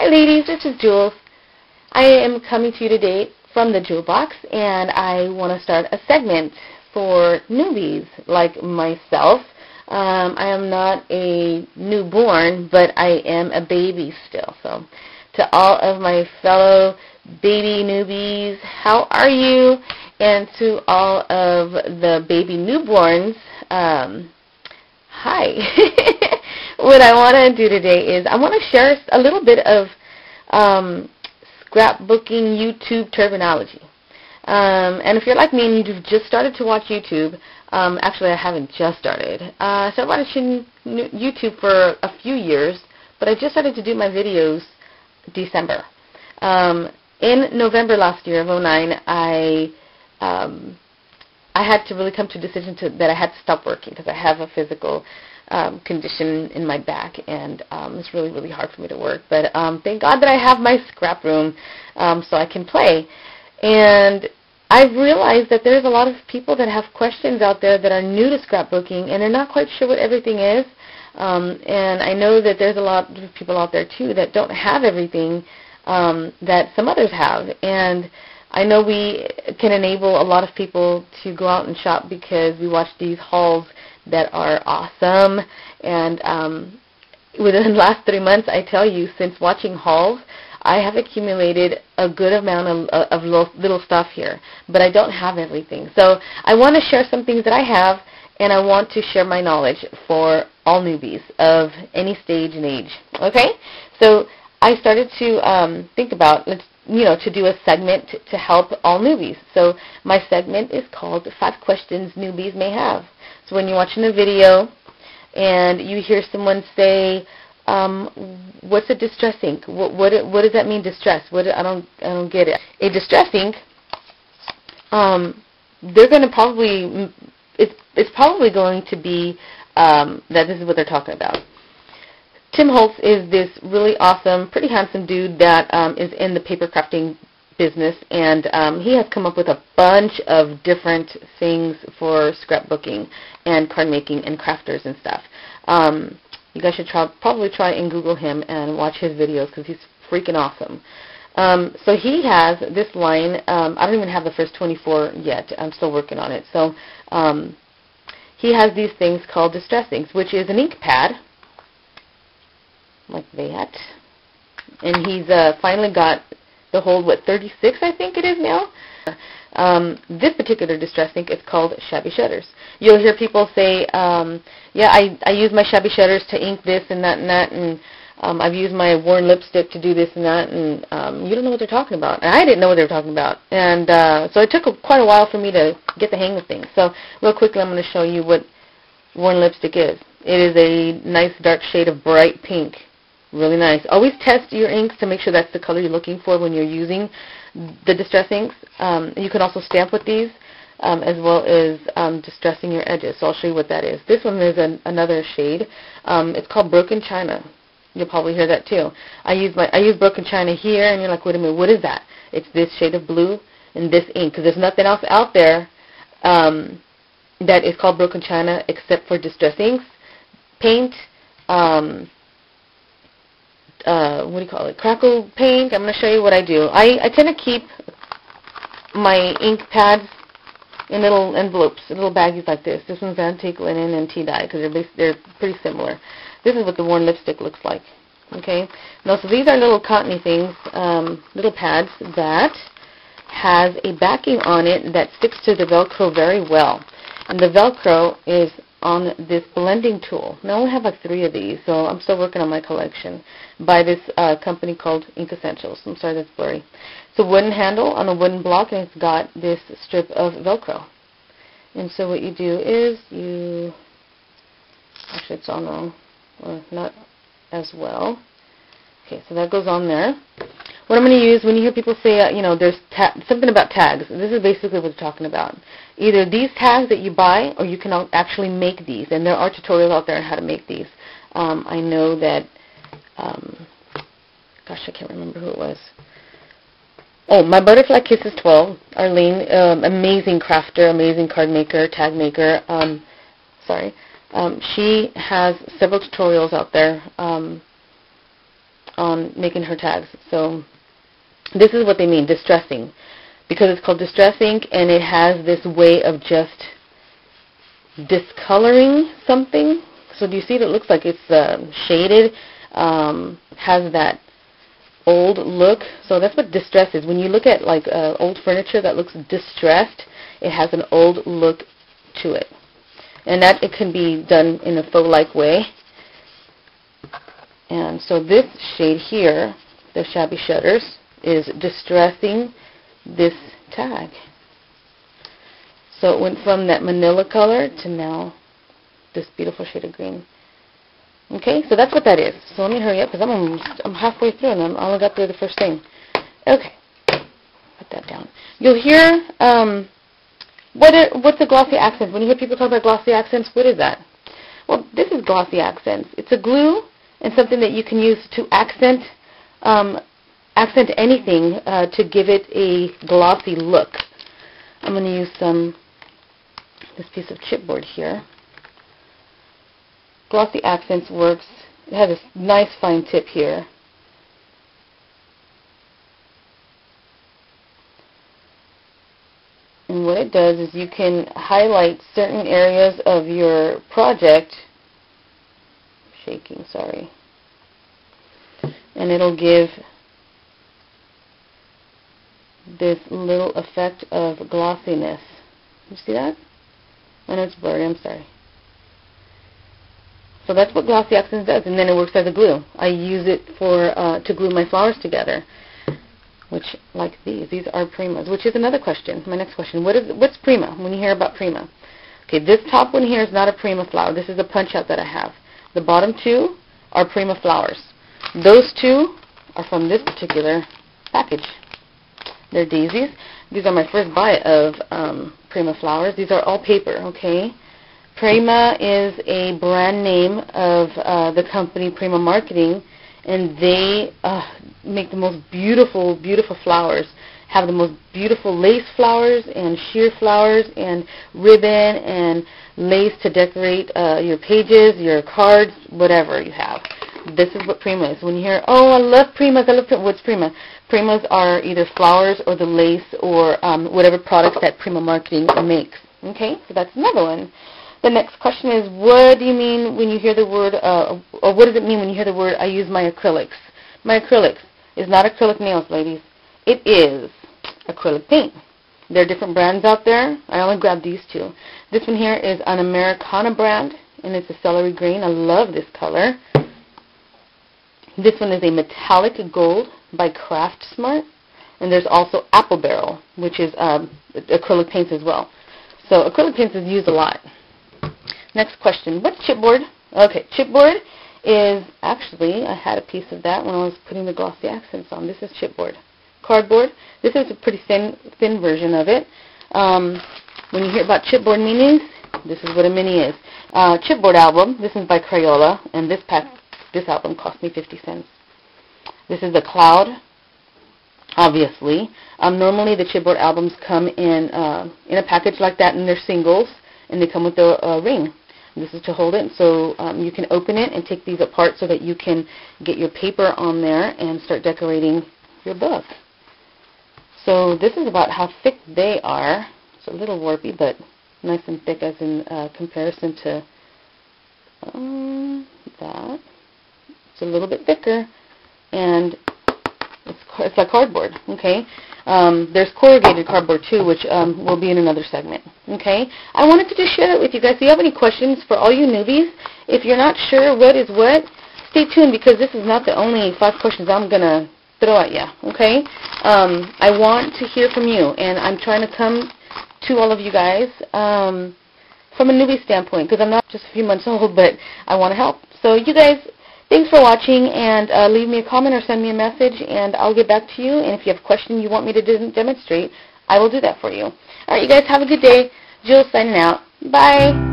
ladies, this is Jules. I am coming to you today from the Jule Box, and I want to start a segment for newbies like myself. I am not a newborn, but I am a baby still. So to all of my fellow baby newbies, how are you? And to all of the baby newborns, hi. What I want to do today is I want to share a little bit of scrapbooking YouTube terminology. And if you're like me and you've just started to watch YouTube, actually I haven't just started. I started watching YouTube for a few years, but I just started to do my videos December. In November last year of 2009, I had to really come to a decision that I had to stop working because I have a physical condition in my back, and it's really, really hard for me to work. But thank God that I have my scrap room so I can play. And I've realized that there's a lot of people that have questions out there that are new to scrapbooking, and they're not quite sure what everything is. And I know that there's a lot of people out there, too, that don't have everything that some others have. And I know we can enable a lot of people to go out and shop because we watch these hauls that are awesome. And within the last 3 months, I tell you, since watching hauls, I have accumulated a good amount of little stuff here, but I don't have everything. So I want to share some things that I have, and I want to share my knowledge for all newbies of any stage and age. Okay? So I started to think about, to do a segment to help all newbies. So my segment is called 5 Questions Newbies May Have. So when you're watching a video and you hear someone say, what's a distress ink? What does that mean, distress? I don't get it. A distress ink, they're going to probably, it's probably going to be that this is what they're talking about. Tim Holtz is this really awesome, pretty handsome dude that is in the paper crafting business, and he has come up with a bunch of different things for scrapbooking and card making and crafters and stuff. You guys should probably try and Google him and watch his videos because he's freaking awesome. So he has this line. I don't even have the first 24 yet. I'm still working on it. So he has these things called distress inks, which is an ink pad like that. And he's finally got the whole, 36 I think it is now. This particular distress ink is called shabby shutters. You'll hear people say, yeah, I use my shabby shutters to ink this and that, and I've used my worn lipstick to do this and that, and you don't know what they're talking about. And I didn't know what they were talking about. And so it took quite a while for me to get the hang of things. So real quickly I'm going to show you what worn lipstick is. It is a nice dark shade of bright pink. Really nice. Always test your inks to make sure that's the color you're looking for when you're using the distress inks. You can also stamp with these as well as distressing your edges. So I'll show you what that is. This one is another shade. It's called Broken China. You'll probably hear that too. I use Broken China here, and you're like, wait a minute, what is that? It's this shade of blue and this ink, because there's nothing else out there that is called Broken China except for distress inks, paint, what do you call it, crackle paint. I'm going to show you what I do. I tend to keep my ink pads in little envelopes, little baggies like this. This one's antique linen and tea dye because they're pretty similar. This is what the worn lipstick looks like. Okay. Now, so these are little cottony things, little pads that has a backing on it that sticks to the Velcro very well. And the Velcro is on this blending tool. Now I only have like 3 of these, so I'm still working on my collection, by this company called Ink Essentials. I'm sorry, that's blurry. It's a wooden handle on a wooden block, and it's got this strip of Velcro. And so what you do is actually it's on wrong, or not as well. Okay, so that goes on there. What I'm going to use, when you hear people say, there's something about tags, this is basically what they're talking about. Either these tags that you buy, or you can actually make these, and there are tutorials out there on how to make these. I know that, gosh, I can't remember who it was. Oh, my Butterfly Kisses 12, Arlene, amazing crafter, amazing card maker, tag maker. She has several tutorials out there on making her tags. So this is what they mean, distress ink. Because it's called distress ink, and it has this way of just discoloring something. So do you see it? It looks like it's shaded, has that old look. So that's what distress is. When you look at like old furniture that looks distressed, it has an old look to it. And that it can be done in a faux-like way. And so this shade here, the Shabby Shutters, is distressing this tag. So it went from that manila color to now this beautiful shade of green. Okay, so that's what that is. So let me hurry up because I'm halfway through and I only got through the first thing. Okay, put that down. You'll hear what's a glossy accent? When you hear people talk about glossy accents, what is that? Well, this is glossy accents. It's a glue and something that you can use to accent anything to give it a glossy look. I'm going to use this piece of chipboard here. Glossy Accents works. It has a nice fine tip here. And what it does is you can highlight certain areas of your project. Shaking, sorry. And it'll give this little effect of glossiness. You see that? I know it's blurry, I'm sorry. So that's what Glossy Accents does, and then it works as a glue. I use it for to glue my flowers together, which, like these are Primas, which is another question, my next question. What's Prima, when you hear about Prima? Okay, this top one here is not a Prima flower. This is a punch-out that I have. The bottom two are Prima flowers. Those two are from this particular package. They're daisies. These are my first buy of Prima flowers. These are all paper, okay? Prima is a brand name of the company Prima Marketing, and they make the most beautiful, beautiful flowers. Have the most beautiful lace flowers and sheer flowers and ribbon and lace to decorate your pages, your cards, whatever you have. This is what Prima is. When you hear, oh, I love Primas, I love Prima. What's Prima? Primas are either flowers or the lace or whatever products that Prima Marketing makes. Okay, so that's another one. The next question is, what do you mean when you hear the word, or what does it mean when you hear the word, I use my acrylics? My acrylics is not acrylic nails, ladies. It is acrylic paint. There are different brands out there. I only grabbed these two. This one here is an Americana brand, and it's a celery green. I love this color. This one is a metallic gold by Craft Smart, and there's also Apple Barrel, which is acrylic paints as well. So acrylic paints is used a lot. Next question, what's chipboard? Okay, chipboard is actually, I had a piece of that when I was putting the glossy accents on. This is chipboard. Cardboard, this is a pretty thin version of it. When you hear about chipboard minis, this is what a mini is. Chipboard album, this is by Crayola, and this album cost me 50 cents. This is the Cloud, obviously. Normally the chipboard albums come in a package like that, and they're singles, and they come with a ring. This is to hold it, so you can open it and take these apart so that you can get your paper on there and start decorating your book. So this is about how thick they are. It's a little warpy, but nice and thick as in comparison to that. It's a little bit thicker, and it's like cardboard, okay? There's corrugated cardboard too, which will be in another segment, okay? I wanted to just share it with you guys. Do you have any questions for all you newbies? If you're not sure what is what, stay tuned, because this is not the only 5 questions I'm going to throw at you, okay? I want to hear from you, and I'm trying to come to all of you guys from a newbie standpoint, because I'm not just a few months old, but I want to help. So you guys, thanks for watching, and leave me a comment or send me a message, and I'll get back to you. And if you have a question you want me to demonstrate, I will do that for you. All right, you guys have a good day. Jules signing out. Bye.